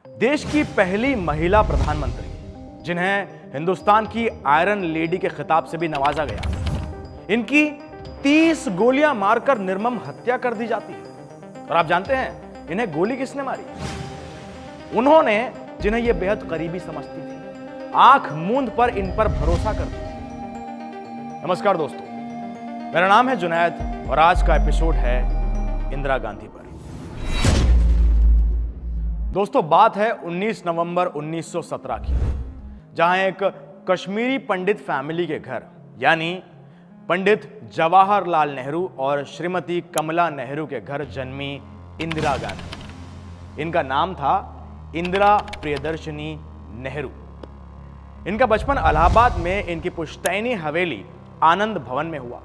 देश की पहली महिला प्रधानमंत्री, जिन्हें हिंदुस्तान की आयरन लेडी के खिताब से भी नवाजा गया, इनकी 30 गोलियां मारकर निर्मम हत्या कर दी जाती है। और आप जानते हैं इन्हें गोली किसने मारी? उन्होंने, जिन्हें यह बेहद करीबी समझती थी, आंख मूंद पर इन पर भरोसा करती थी। नमस्कार दोस्तों, मेरा नाम है जुनैद और आज का एपिसोड है इंदिरा गांधी पर। दोस्तों, बात है 19 नवंबर 1917 की, जहां एक कश्मीरी पंडित फैमिली के घर यानी पंडित जवाहरलाल नेहरू और श्रीमती कमला नेहरू के घर जन्मी इंदिरा गांधी। इनका नाम था इंदिरा प्रियदर्शनी नेहरू। इनका बचपन इलाहाबाद में इनकी पुश्तैनी हवेली आनंद भवन में हुआ।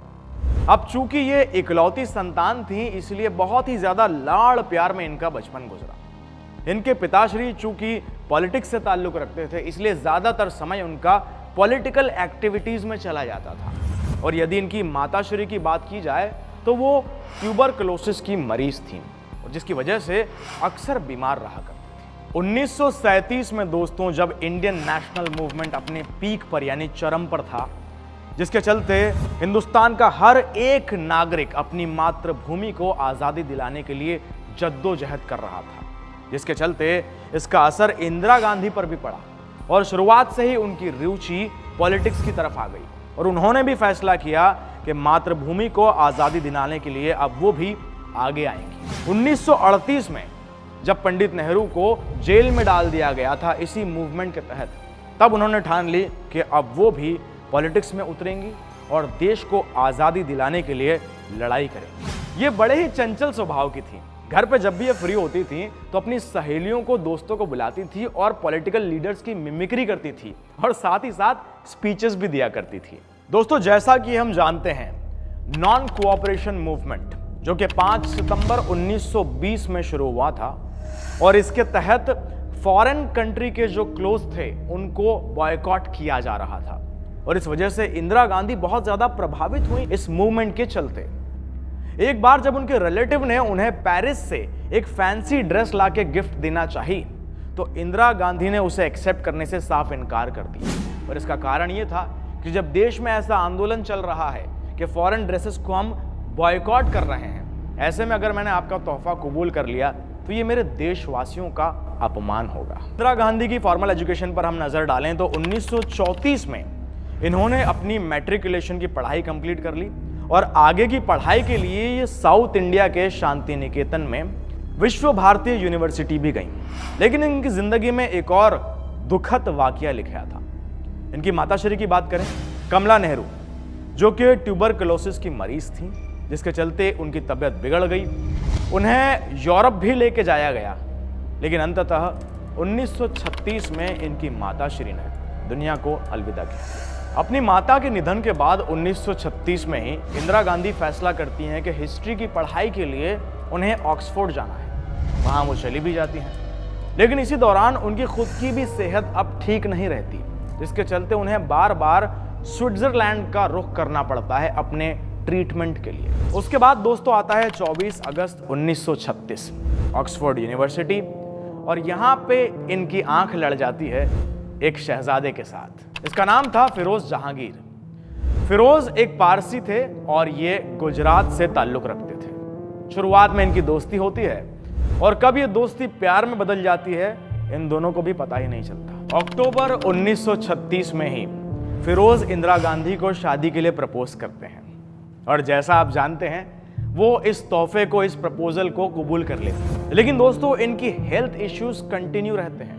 अब चूंकि ये इकलौती संतान थी, इसलिए बहुत ही ज्यादा लाड़ प्यार में इनका बचपन गुजरा। इनके पिताश्री चूंकि पॉलिटिक्स से ताल्लुक रखते थे, इसलिए ज्यादातर समय उनका पॉलिटिकल एक्टिविटीज में चला जाता था। और यदि इनकी माताश्री की बात की जाए तो वो ट्यूबरकुलोसिस की मरीज थीं, और जिसकी वजह से अक्सर बीमार रहा करती थी। 1937 में दोस्तों, जब इंडियन नेशनल मूवमेंट अपने पीक पर यानी चरम पर था, जिसके चलते हिंदुस्तान का हर एक नागरिक अपनी मातृभूमि को आजादी दिलाने के लिए जद्दोजहद कर रहा था, जिसके चलते इसका असर इंदिरा गांधी पर भी पड़ा और शुरुआत से ही उनकी रुचि पॉलिटिक्स की तरफ आ गई। और उन्होंने भी फैसला किया कि मातृभूमि को आजादी दिलाने के लिए अब वो भी आगे आएंगी। 1938 में जब पंडित नेहरू को जेल में डाल दिया गया था इसी मूवमेंट के तहत, तब उन्होंने ठान ली कि अब वो भी पॉलिटिक्स में उतरेंगी और देश को आजादी दिलाने के लिए लड़ाई करेंगी। ये बड़े ही चंचल स्वभाव की थी। घर पे जब भी ये फ्री होती थी तो अपनी सहेलियों को, दोस्तों को बुलाती थी और पॉलिटिकल लीडर्स की मिमिक्री करती थी और साथ ही साथ स्पीचेस भी दिया करती थी। दोस्तों, जैसा कि हम जानते हैं, नॉन कोऑपरेशन मूवमेंट जो कि 5 सितंबर 1920 में शुरू हुआ था, और इसके तहत फॉरेन कंट्री के जो क्लोज थे उनको बॉयकॉट किया जा रहा था। और इस वजह से इंदिरा गांधी बहुत ज्यादा प्रभावित हुई इस मूवमेंट के चलते। एक बार जब उनके रिलेटिव ने उन्हें पेरिस से एक फैंसी ड्रेस लाके गिफ्ट देना चाही, तो इंदिरा गांधी ने उसे एक्सेप्ट करने से साफ इनकार कर दिया। और इसका कारण यह था कि जब देश में ऐसा आंदोलन चल रहा है कि फॉरेन ड्रेसेस को हम बॉयकॉट कर रहे हैं, ऐसे में अगर मैंने आपका तोहफा कबूल कर लिया तो ये मेरे देशवासियों का अपमान होगा। इंदिरा गांधी की फॉर्मल एजुकेशन पर हम नजर डालें तो 1934 में इन्होंने अपनी मैट्रिकुलेशन की पढ़ाई कंप्लीट कर ली और आगे की पढ़ाई के लिए ये साउथ इंडिया के शांति निकेतन में विश्व भारती यूनिवर्सिटी भी गई। लेकिन इनकी जिंदगी में एक और दुखद वाकया लिखा था। इनकी माताश्री की बात करें, कमला नेहरू, जो कि ट्यूबरकुलोसिस की मरीज थी, जिसके चलते उनकी तबीयत बिगड़ गई। उन्हें यूरोप भी लेके जाया गया, लेकिन अंततः 1936 में इनकी माताश्री ने दुनिया को अलविदा किया। अपनी माता के निधन के बाद 1936 में ही इंदिरा गांधी फैसला करती हैं कि हिस्ट्री की पढ़ाई के लिए उन्हें ऑक्सफोर्ड जाना है। वहां वो चली भी जाती हैं, लेकिन इसी दौरान उनकी खुद की भी सेहत अब ठीक नहीं रहती, जिसके चलते उन्हें बार बार स्विट्जरलैंड का रुख करना पड़ता है अपने ट्रीटमेंट के लिए। उसके बाद दोस्तों आता है 24 अगस्त 1936, ऑक्सफोर्ड यूनिवर्सिटी, और यहाँ पे इनकी आंख लड़ जाती है एक शहजादे के साथ। इसका नाम था फिरोज जहांगीर। फिरोज एक पारसी थे और ये गुजरात से ताल्लुक रखते थे। शुरुआत में इनकी दोस्ती होती है और कब ये दोस्ती प्यार में बदल जाती है, इन दोनों को भी पता ही नहीं चलता। अक्टूबर 1936 में ही फिरोज इंदिरा गांधी को शादी के लिए प्रपोज करते हैं, और जैसा आप जानते हैं वो इस तोहफे को, इस प्रपोजल को कबूल कर लेते हैं। लेकिन दोस्तों, इनकी हेल्थ इश्यूज कंटिन्यू रहते हैं।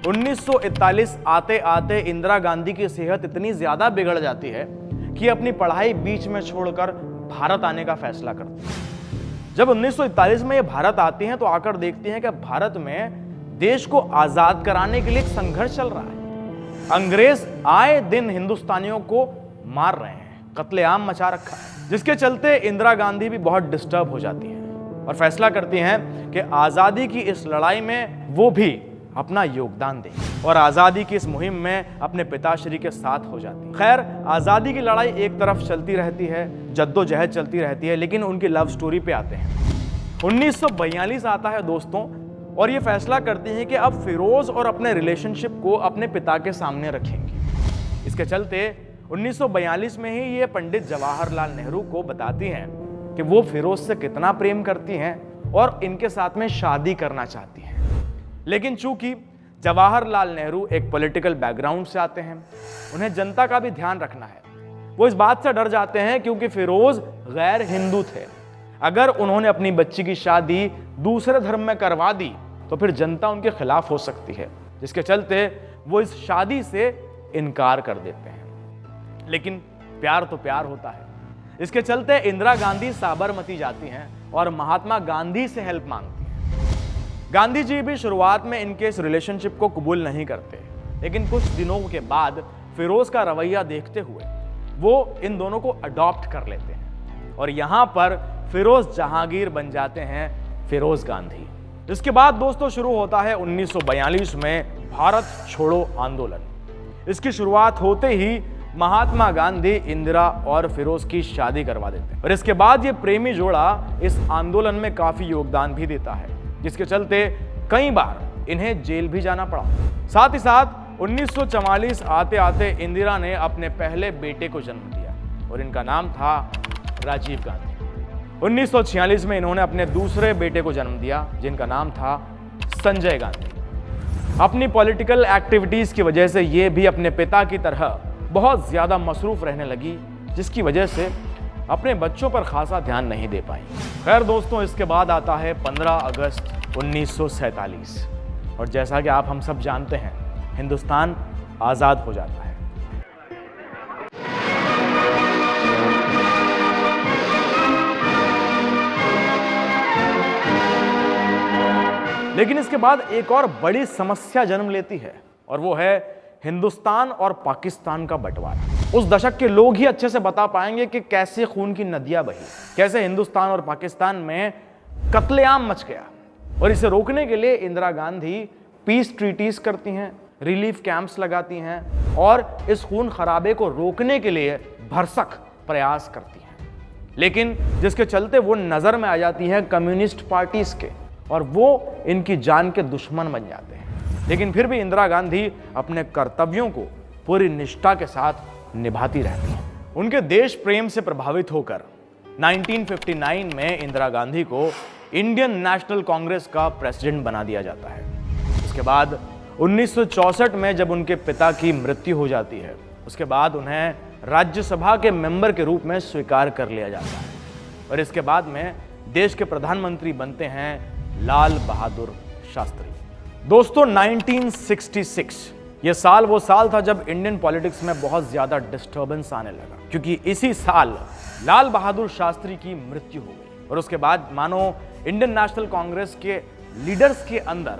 1941 आते आते इंदिरा गांधी की सेहत इतनी ज्यादा बिगड़ जाती है कि अपनी पढ़ाई बीच में छोड़कर भारत आने का फैसला करती है। जब 1941 में ये भारत आती हैं तो आकर देखती हैं कि भारत में देश को आजाद कराने के लिए एक संघर्ष चल रहा है। अंग्रेज आए दिन हिंदुस्तानियों को मार रहे हैं, कत्लेआम मचा रखा है, जिसके चलते इंदिरा गांधी भी बहुत डिस्टर्ब हो जाती हैं और फैसला करती हैं कि आजादी की इस लड़ाई में वो भी अपना योगदान दें, और आजादी की इस मुहिम में अपने पिताश्री के साथ हो जाती है। खैर, आजादी की लड़ाई एक तरफ चलती रहती है, जद्दोजहद चलती रहती है, लेकिन उनकी लव स्टोरी पे आते हैं। 1942 आता है दोस्तों, और ये फैसला करती हैं कि अब फिरोज और अपने रिलेशनशिप को अपने पिता के सामने रखेंगी। इसके चलते 1942 में ही ये पंडित जवाहरलाल नेहरू को बताती हैं कि वो फिरोज से कितना प्रेम करती हैं और इनके साथ में शादी करना चाहती हैं। लेकिन चूंकि जवाहरलाल नेहरू एक पॉलिटिकल बैकग्राउंड से आते हैं, उन्हें जनता का भी ध्यान रखना है। वो इस बात से डर जाते हैं क्योंकि फिरोज गैर हिंदू थे। अगर उन्होंने अपनी बच्ची की शादी दूसरे धर्म में करवा दी तो फिर जनता उनके खिलाफ हो सकती है, जिसके चलते वो इस शादी से इनकार कर देते हैं। लेकिन प्यार तो प्यार होता है। इसके चलते इंदिरा गांधी साबरमती जाती हैं और महात्मा गांधी से हेल्प मांगती हैं। गांधी जी भी शुरुआत में इनके इस रिलेशनशिप को कबूल नहीं करते, लेकिन कुछ दिनों के बाद फिरोज का रवैया देखते हुए वो इन दोनों को अडॉप्ट कर लेते हैं और यहां पर फिरोज जहांगीर बन जाते हैं फिरोज गांधी। इसके बाद दोस्तों शुरू होता है 1942 में भारत छोड़ो आंदोलन। इसकी शुरुआत होते ही महात्मा गांधी इंदिरा और फिरोज की शादी करवा देते हैं और इसके बाद ये प्रेमी जोड़ा इस आंदोलन में काफी योगदान भी देता है, जिसके चलते कई बार इन्हें जेल भी जाना पड़ा। साथ ही साथ 1944 आते आते इंदिरा ने अपने पहले बेटे को जन्म दिया और इनका नाम था राजीव गांधी। 1946 में इन्होंने अपने दूसरे बेटे को जन्म दिया जिनका नाम था संजय गांधी। अपनी पॉलिटिकल एक्टिविटीज की वजह से ये भी अपने पिता की तरह बहुत ज्यादा मसरूफ रहने लगी, जिसकी वजह से अपने बच्चों पर खासा ध्यान नहीं दे पाई। खैर दोस्तों, इसके बाद आता है 15 अगस्त 1947 और जैसा कि आप हम सब जानते हैं, हिंदुस्तान आजाद हो जाता है। लेकिन इसके बाद एक और बड़ी समस्या जन्म लेती है और वो है हिंदुस्तान और पाकिस्तान का बंटवारा। उस दशक के लोग ही अच्छे से बता पाएंगे कि कैसे खून की नदियां बही, कैसे हिंदुस्तान और पाकिस्तान में कत्लेआम मच गया। और इसे रोकने के लिए इंदिरा गांधी पीस ट्रीटीज करती हैं, रिलीफ कैंप्स लगाती हैं और इस खून खराबे को रोकने के लिए भरसक प्रयास करती हैं। लेकिन जिसके चलते वो नजर में आ जाती है कम्युनिस्ट पार्टीज के और वो इनकी जान के दुश्मन बन जाते हैं। लेकिन फिर भी इंदिरा गांधी अपने कर्तव्यों को पूरी निष्ठा के साथ निभाती रहती हैं। उनके देश प्रेम से प्रभावित होकर 1959 में इंदिरा गांधी को इंडियन नेशनल कांग्रेस का प्रेसिडेंट बना दिया जाता है। उसके बाद 1964 में जब उनके पिता की मृत्यु हो जाती है, उसके बाद उन्हें राज्यसभा के मेंबर के रूप में स्वीकार कर लिया जाता है और इसके बाद में देश के प्रधानमंत्री बनते हैं लाल बहादुर शास्त्री। दोस्तों 1966 ये साल वो साल था जब इंडियन पॉलिटिक्स में बहुत ज्यादा डिस्टर्बेंस आने लगा, क्योंकि इसी साल लाल बहादुर शास्त्री की मृत्यु हो गई और उसके बाद मानो इंडियन नेशनल कांग्रेस के लीडर्स के अंदर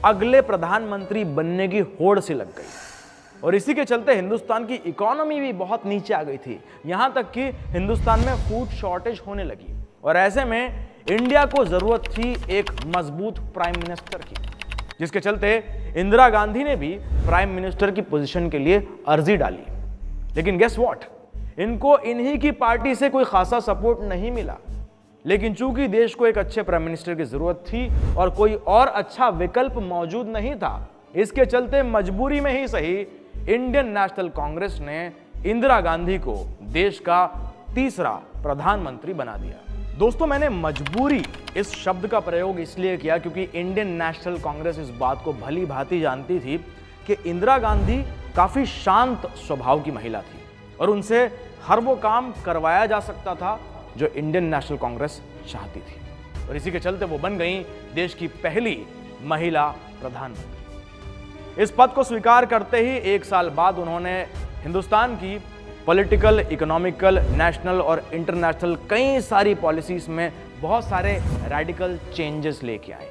अगले प्रधानमंत्री बनने की होड़ सी लग गई और इसी के चलते हिंदुस्तान की इकोनॉमी भी बहुत नीचे आ गई थी। यहां तक कि हिंदुस्तान में फूड शॉर्टेज होने लगी और ऐसे में इंडिया को जरूरत थी एक मजबूत प्राइम मिनिस्टर की, जिसके चलते इंदिरा गांधी ने भी प्राइम मिनिस्टर की पोजीशन के लिए अर्जी डाली। लेकिन गेस व्हाट, इनको इन्हीं की पार्टी से कोई खासा सपोर्ट नहीं मिला। लेकिन चूंकि देश को एक अच्छे प्राइम मिनिस्टर की जरूरत थी और कोई और अच्छा विकल्प मौजूद नहीं था, इसके चलते मजबूरी में ही सही इंडियन नेशनल कांग्रेस ने इंदिरा गांधी को देश का तीसरा प्रधानमंत्री बना दिया। दोस्तों, मैंने मजबूरी इस शब्द का प्रयोग इसलिए किया क्योंकि इंडियन नेशनल कांग्रेस इस बात को भली भांति जानती थी कि इंदिरा गांधी काफी शांत स्वभाव की महिला थी और उनसे हर वो काम करवाया जा सकता था जो इंडियन नेशनल कांग्रेस चाहती थी और इसी के चलते वो बन गई देश की पहली महिला प्रधानमंत्री। इस पद को स्वीकार करते ही एक साल बाद उन्होंने हिंदुस्तान की पॉलिटिकल, इकोनॉमिकल, नेशनल और इंटरनेशनल कई सारी पॉलिसीज में बहुत सारे रेडिकल चेंजेस लेके आए।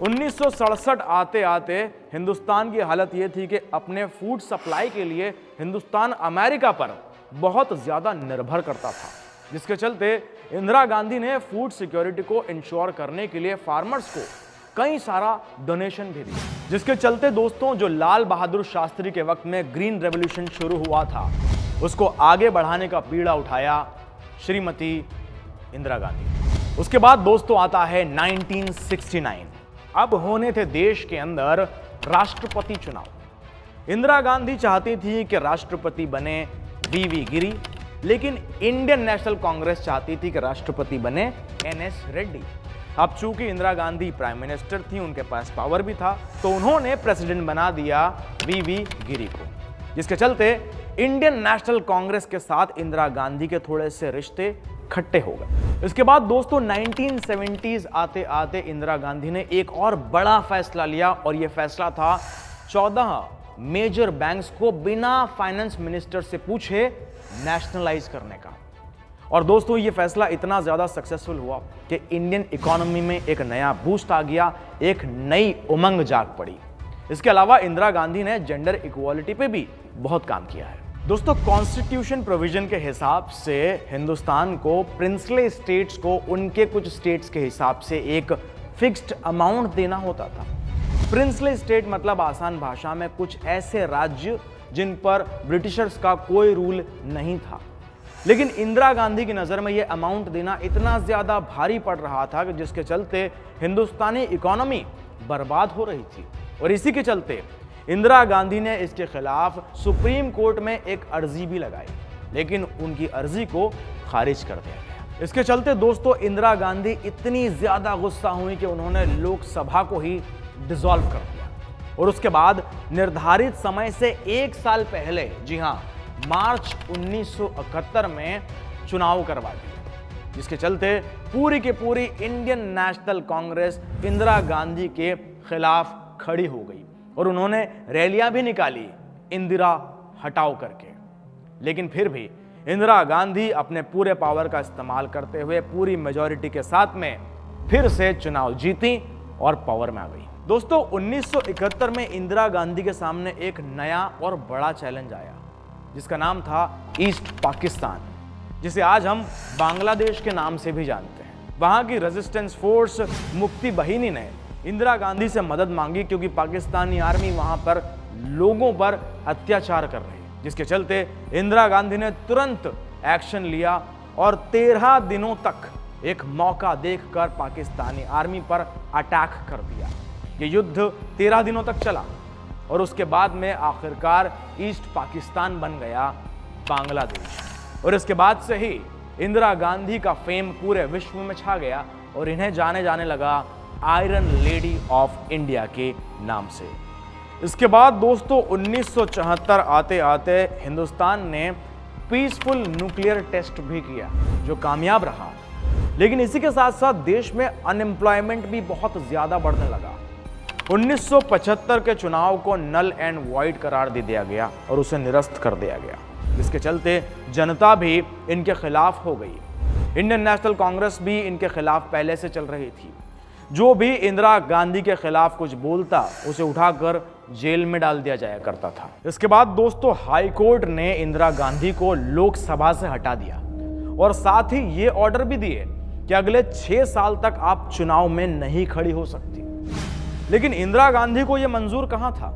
1967 आते आते हिंदुस्तान की हालत यह थी कि अपने फूड सप्लाई के लिए हिंदुस्तान अमेरिका पर बहुत ज्यादा निर्भर करता था, जिसके चलते इंदिरा गांधी ने फूड सिक्योरिटी को इंश्योर करने के लिए फार्मर्स को कई सारा डोनेशन भी दिया, जिसके चलते दोस्तों जो लाल बहादुर शास्त्री के वक्त में ग्रीन रेवोल्यूशन शुरू हुआ था उसको आगे बढ़ाने का बीड़ा उठाया श्रीमती इंदिरा गांधी। उसके बाद दोस्तों आता है 1969। अब होने थे देश के अंदर राष्ट्रपति चुनाव। इंदिरा गांधी चाहती थी कि राष्ट्रपति बने वीवी गिरी, लेकिन इंडियन नेशनल कांग्रेस चाहती थी कि राष्ट्रपति बने एनएस रेड्डी। अब चूंकि इंदिरा गांधी प्राइम मिनिस्टर थी, उनके पास पावर भी था, तो उन्होंने प्रेसिडेंट बना दिया वीवी गिरी को, जिसके चलते इंडियन नेशनल कांग्रेस के साथ इंदिरा गांधी के थोड़े से रिश्ते खट्टे हो गए। इसके बाद दोस्तों 1970s आते आते इंदिरा गांधी ने एक और बड़ा फैसला लिया, और यह फैसला था 14 मेजर बैंक्स को बिना फाइनेंस मिनिस्टर से पूछे नेशनलाइज करने का। और दोस्तों ये फैसला इतना ज्यादा सक्सेसफुल हुआ कि इंडियन इकोनॉमी में एक नया बूस्ट आ गया, एक नई उमंग जाग पड़ी। इसके अलावा इंदिरा गांधी ने जेंडर इक्वालिटी पे भी बहुत काम किया है। दोस्तों कॉन्स्टिट्यूशन प्रोविजन के हिसाब से हिंदुस्तान को प्रिंसली स्टेट्स को उनके कुछ स्टेट्स के हिसाब से एक फिक्स्ड अमाउंट देना होता था। प्रिंसली स्टेट मतलब आसान भाषा में कुछ ऐसे राज्य जिन पर ब्रिटिशर्स का कोई रूल नहीं था। लेकिन इंदिरा गांधी की नजर में यह अमाउंट देना इतना ज्यादा भारी पड़ रहा था कि जिसके चलते हिंदुस्तानी इकोनॉमी बर्बाद हो रही थी, और इसी के चलते इंदिरा गांधी ने इसके खिलाफ सुप्रीम कोर्ट में एक अर्जी भी लगाई, लेकिन उनकी अर्जी को खारिज कर दिया गया। इसके चलते दोस्तों इंदिरा गांधी इतनी ज्यादा गुस्सा हुई कि उन्होंने लोकसभा को ही डिसॉल्व कर दिया, और उसके बाद निर्धारित समय से 1 साल पहले, जी हां, मार्च 1971 में चुनाव करवा दिए, जिसके चलते पूरी की पूरी इंडियन नेशनल कांग्रेस इंदिरा गांधी के खिलाफ खड़ी हो गई, और उन्होंने रैलियां भी निकाली इंदिरा हटाओ करके। लेकिन फिर भी इंदिरा गांधी अपने पूरे पावर का इस्तेमाल करते हुए पूरी मेजॉरिटी के साथ में फिर से चुनाव जीती और पावर में आ गई। दोस्तों 1971 में इंदिरा गांधी के सामने एक नया और बड़ा चैलेंज आया, जिसका नाम था ईस्ट पाकिस्तान, जिसे आज हम बांग्लादेश के नाम से भी जानते हैं। वहां की रेजिस्टेंस फोर्स मुक्ति बहिनी ने इंदिरा गांधी से मदद मांगी, क्योंकि पाकिस्तानी आर्मी वहां पर लोगों पर अत्याचार कर रही, जिसके चलते इंदिरा गांधी ने तुरंत एक्शन लिया और 13 दिनों तक एक मौका देखकर पाकिस्तानी आर्मी पर अटैक कर दिया। ये युद्ध 13 दिनों तक चला, और उसके बाद में आखिरकार ईस्ट पाकिस्तान बन गया बांग्लादेश। और इसके बाद से ही इंदिरा गांधी का फेम पूरे विश्व में छा गया, और इन्हें जाने जाने लगा आयरन लेडी ऑफ इंडिया के नाम से। इसके बाद दोस्तों 1974 आते आते हिंदुस्तान ने पीसफुल न्यूक्लियर टेस्ट भी किया, जो कामयाब रहा। लेकिन इसी के साथ साथ देश में अनएम्प्लॉयमेंट भी बहुत ज्यादा बढ़ने लगा। 1975 के चुनाव को नल एंड वॉइड करार दे दिया गया और उसे निरस्त कर दिया गया, जिसके चलते जनता भी इनके खिलाफ हो गई। इंडियन नेशनल कांग्रेस भी इनके खिलाफ पहले से चल रही थी। जो भी इंदिरा गांधी के खिलाफ कुछ बोलता उसे उठाकर जेल में डाल दिया जाया करता था। इसके बाद दोस्तों हाई कोर्ट ने इंदिरा गांधी को लोकसभा से हटा दिया, और साथ ही ये ऑर्डर भी दिए कि अगले 6 साल तक आप चुनाव में नहीं खड़ी हो सकती। लेकिन इंदिरा गांधी को यह मंजूर कहां था।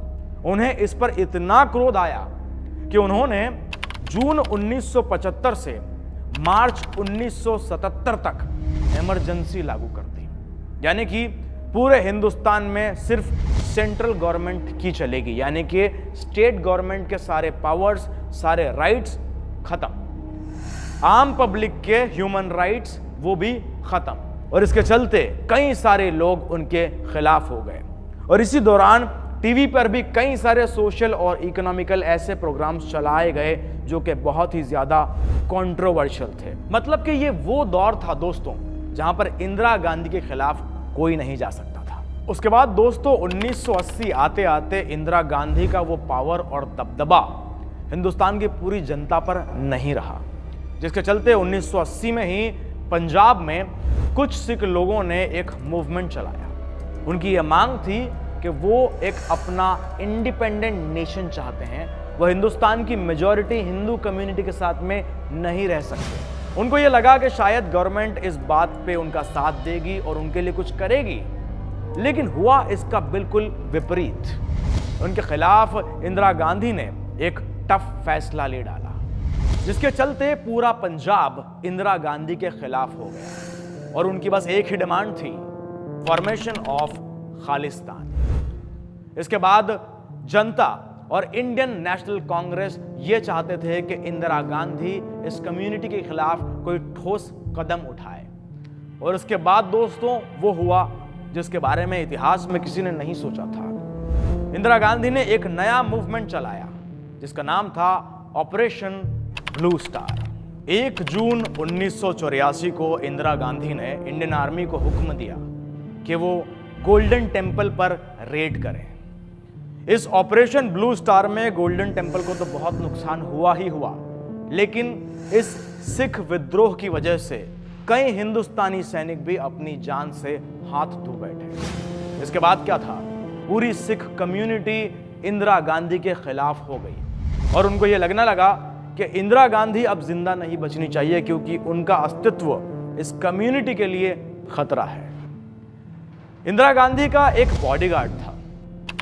उन्हें इस पर इतना क्रोध आया कि उन्होंने जून 1975 से मार्च 1977 तक इमरजेंसी लागू कर दी, यानी कि पूरे हिंदुस्तान में सिर्फ सेंट्रल गवर्नमेंट की चलेगी, यानी कि स्टेट गवर्नमेंट के सारे पावर्स, सारे राइट्स खत्म। आम पब्लिक के ह्यूमन राइट्स वो भी खत्म, और इसके चलते कई सारे लोग उनके खिलाफ हो गए। और इसी दौरान टीवी पर भी कई सारे सोशल और इकोनॉमिकल ऐसे प्रोग्राम्स चलाए गए जो कि बहुत ही ज्यादा कंट्रोवर्शियल थे। मतलब कि ये वो दौर था दोस्तों जहां पर इंदिरा गांधी के खिलाफ कोई नहीं जा सकता था। उसके बाद दोस्तों 1980 आते आते इंदिरा गांधी का वो पावर और दबदबा हिंदुस्तान की पूरी जनता पर नहीं रहा, जिसके चलते 1980 में ही पंजाब में कुछ सिख लोगों ने एक मूवमेंट चलाया। उनकी यह मांग थी कि वो एक अपना इंडिपेंडेंट नेशन चाहते हैं। वह हिंदुस्तान की मेजॉरिटी हिंदू कम्युनिटी के साथ में नहीं रह सकते। उनको यह लगा कि शायद गवर्नमेंट इस बात पे उनका साथ देगी और उनके लिए कुछ करेगी, लेकिन हुआ इसका बिल्कुल विपरीत। उनके खिलाफ इंदिरा गांधी ने एक टफ फैसला ले डाला, जिसके चलते पूरा पंजाब इंदिरा गांधी के खिलाफ हो गया, और उनकी बस एक ही डिमांड थी, फॉर्मेशन ऑफ खालिस्तान। इसके बाद जनता और इंडियन नेशनल कांग्रेस ये चाहते थे कि इंदिरा गांधी इस कम्युनिटी के खिलाफ कोई ठोस कदम उठाए। और उसके बाद दोस्तों वो हुआ जिसके बारे में इतिहास में किसी ने नहीं सोचा था। इंदिरा गांधी ने एक नया मूवमेंट चलाया जिसका नाम था ऑपरेशन ब्लू स्टार। 1 जून 1984 को इंदिरा गांधी ने इंडियन आर्मी को हुक्म दिया कि वो गोल्डन टेम्पल पर रेड करें। इस ऑपरेशन ब्लू स्टार में गोल्डन टेम्पल को तो बहुत नुकसान हुआ ही हुआ, लेकिन इस सिख विद्रोह की वजह से कई हिंदुस्तानी सैनिक भी अपनी जान से हाथ धो बैठे। इसके बाद क्या था, पूरी सिख कम्युनिटी इंदिरा गांधी के खिलाफ हो गई और उनको यह लगने लगा कि इंदिरा गांधी अब जिंदा नहीं बचनी चाहिए क्योंकि उनका अस्तित्व इस कम्युनिटी के लिए खतरा है। इंदिरा गांधी का एक बॉडीगार्ड था,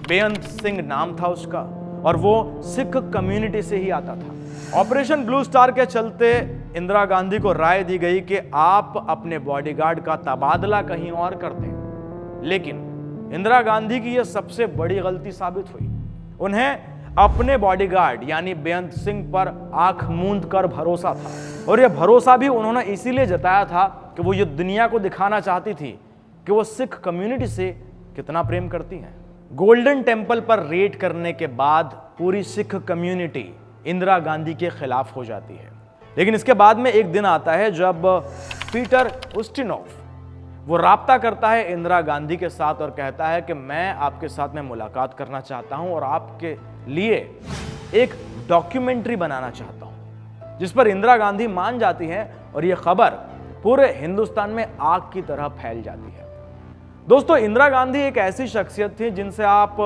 बेअंत सिंह नाम था उसका, और वो सिख कम्युनिटी से ही आता था। ऑपरेशन ब्लू स्टार के चलते इंदिरा गांधी को राय दी गई कि आप अपने बॉडीगार्ड का तबादला कहीं और कर दें, लेकिन इंदिरा गांधी की यह सबसे बड़ी गलती साबित हुई। उन्हें अपने बॉडीगार्ड यानी बेअंत सिंह पर आंख मूंद कर भरोसा था, और यह भरोसा भी उन्होंने इसीलिए जताया था कि वो ये दुनिया को दिखाना चाहती थी कि वो सिख कम्युनिटी से कितना प्रेम करती हैं। गोल्डन टेम्पल पर रेड करने के बाद पूरी सिख कम्युनिटी इंदिरा गांधी के खिलाफ हो जाती है। लेकिन इसके बाद में एक दिन आता है जब पीटर उस्टिनोव वो राब्ता करता है इंदिरा गांधी के साथ और कहता है कि मैं आपके साथ में मुलाकात करना चाहता हूं और आपके लिए एक डॉक्यूमेंट्री बनाना चाहता हूं, जिस पर इंदिरा गांधी मान जाती हैं और यह खबर पूरे हिंदुस्तान में आग की तरह फैल जाती है। दोस्तों, इंदिरा गांधी एक ऐसी शख्सियत थी जिनसे आप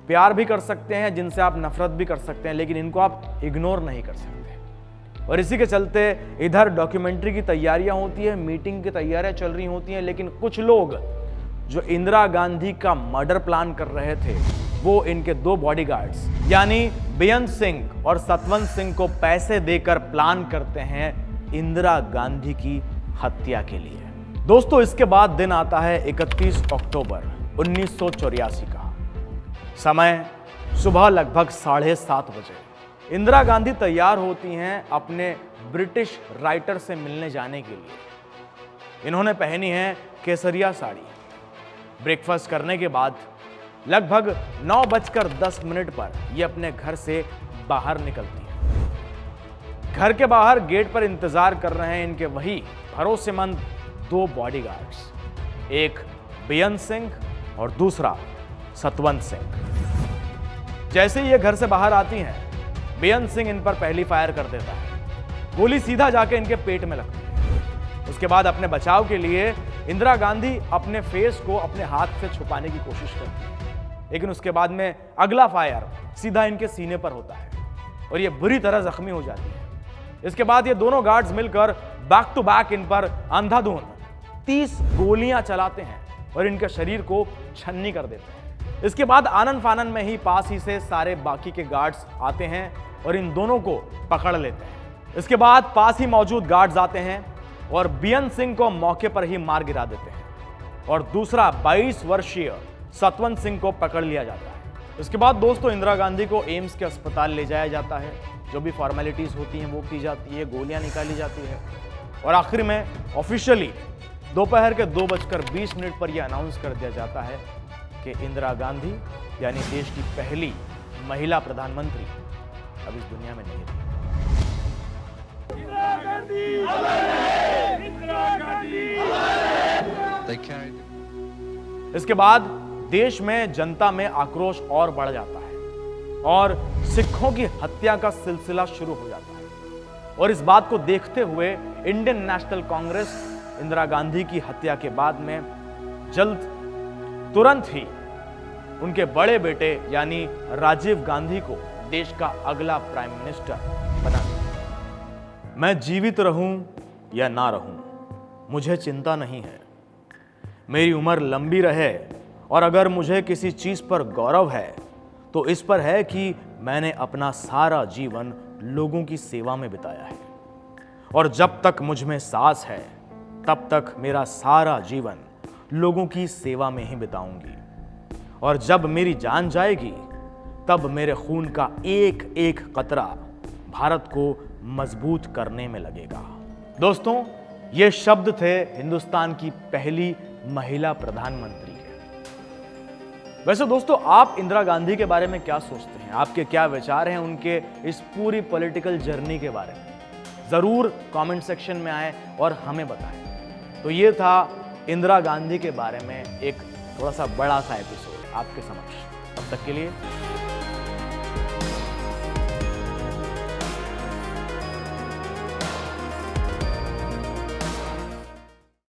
प्यार भी कर सकते हैं, जिनसे आप नफरत भी कर सकते हैं, लेकिन इनको आप इग्नोर नहीं कर सकते। और इसी के चलते इधर डॉक्यूमेंट्री की तैयारियां होती है, मीटिंग की तैयारियां चल रही होती हैं, लेकिन कुछ लोग जो इंदिरा गांधी का मर्डर प्लान कर रहे थे वो इनके 2 बॉडीगार्ड्स यानी बेअंत सिंह और सतवंत सिंह को पैसे देकर प्लान करते हैं इंदिरा गांधी की हत्या के लिए। दोस्तों, इसके बाद दिन आता है 31 अक्टूबर 1984 का। समय सुबह लगभग 7:30 बजे। इंदिरा गांधी तैयार होती हैं अपने ब्रिटिश राइटर से मिलने जाने के लिए। इन्होंने पहनी है केसरिया साड़ी। ब्रेकफास्ट करने के बाद लगभग 9:10 पर ये अपने घर से बाहर निकलती हैं। घर के बाहर गेट पर इंतजार कर रहे हैं इनके वही भरोसेमंद 2 बॉडीगार्ड्स, एक बेअंत सिंह और दूसरा सतवंत सिंह। जैसे ही ये घर से बाहर आती हैं, बेअंत सिंह इन पर पहली फायर कर देता है। गोली सीधा जाके इनके पेट में लगती है। उसके बाद अपने बचाव के लिए इंदिरा गांधी अपने फेस को अपने हाथ से छुपाने की कोशिश करती है, लेकिन उसके बाद में अगला फायर सीधा इनके सीने पर होता है और ये बुरी तरह जख्मी हो जाती है। इसके बाद ये दोनों गार्ड्स मिलकर बैक टू बैक इन पर अंधाधुंध 30 गोलियां चलाते हैं और इनके शरीर को छन्नी कर देते हैं। इसके बाद आनन फानन में ही पास ही से सारे बाकी के गार्ड्स आते हैं और इन दोनों को पकड़ लेते हैं। इसके बाद पास ही मौजूद गार्ड्स आते हैं और बेअंत सिंह को मौके पर ही मार गिरा देते हैं और दूसरा 22 वर्षीय सतवंत सिंह को पकड़ लिया जाता है। इसके बाद दोस्तों इंदिरा गांधी को एम्स के अस्पताल ले जाया जाता है। जो भी फॉर्मेलिटीज होती हैं वो की जाती है, गोलियां निकाली जाती है और आखिर में ऑफिशियली दोपहर के 2:20 पर यह अनाउंस कर दिया जाता है कि इंदिरा गांधी यानी देश की पहली महिला प्रधानमंत्री अब इस दुनिया में नहीं रही। इसके बाद देश में जनता में आक्रोश और बढ़ जाता है और सिखों की हत्या का सिलसिला शुरू हो जाता है। और इस बात को देखते हुए इंडियन नेशनल कांग्रेस इंदिरा गांधी की हत्या के बाद में तुरंत ही उनके बड़े बेटे यानी राजीव गांधी को देश का अगला प्राइम मिनिस्टर बना दिया। मैं जीवित रहूं या ना रहूं, मुझे चिंता नहीं है। मेरी उम्र लंबी रहे और अगर मुझे किसी चीज पर गौरव है तो इस पर है कि मैंने अपना सारा जीवन लोगों की सेवा में बिताया है और जब तक मुझ में सांस है तब तक मेरा सारा जीवन लोगों की सेवा में ही बिताऊंगी। और जब मेरी जान जाएगी तब मेरे खून का एक एक कतरा भारत को मजबूत करने में लगेगा। दोस्तों, ये शब्द थे हिंदुस्तान की पहली महिला प्रधानमंत्री के। वैसे दोस्तों, आप इंदिरा गांधी के बारे में क्या सोचते हैं? आपके क्या विचार हैं उनके इस पूरी पॉलिटिकल जर्नी के बारे में? जरूर कमेंट सेक्शन में आए और हमें बताएं। तो ये था इंदिरा गांधी के बारे में एक थोड़ा सा बड़ा सा एपिसोड आपके समक्ष। तब तक के लिए